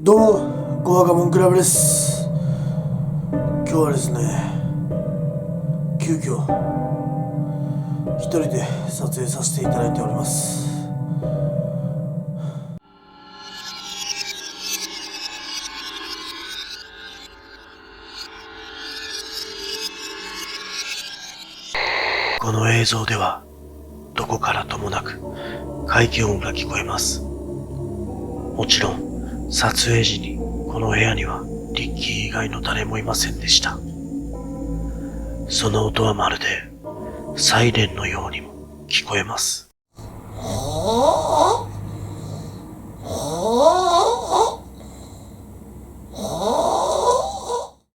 どうも、小若モンクラブです。今日はですね、急遽一人で撮影させていただいております。この映像ではどこからともなく怪奇音が聞こえます。もちろん撮影時にこの部屋にはリッキー以外の誰もいませんでした。その音はまるでサイレンのようにも聞こえます。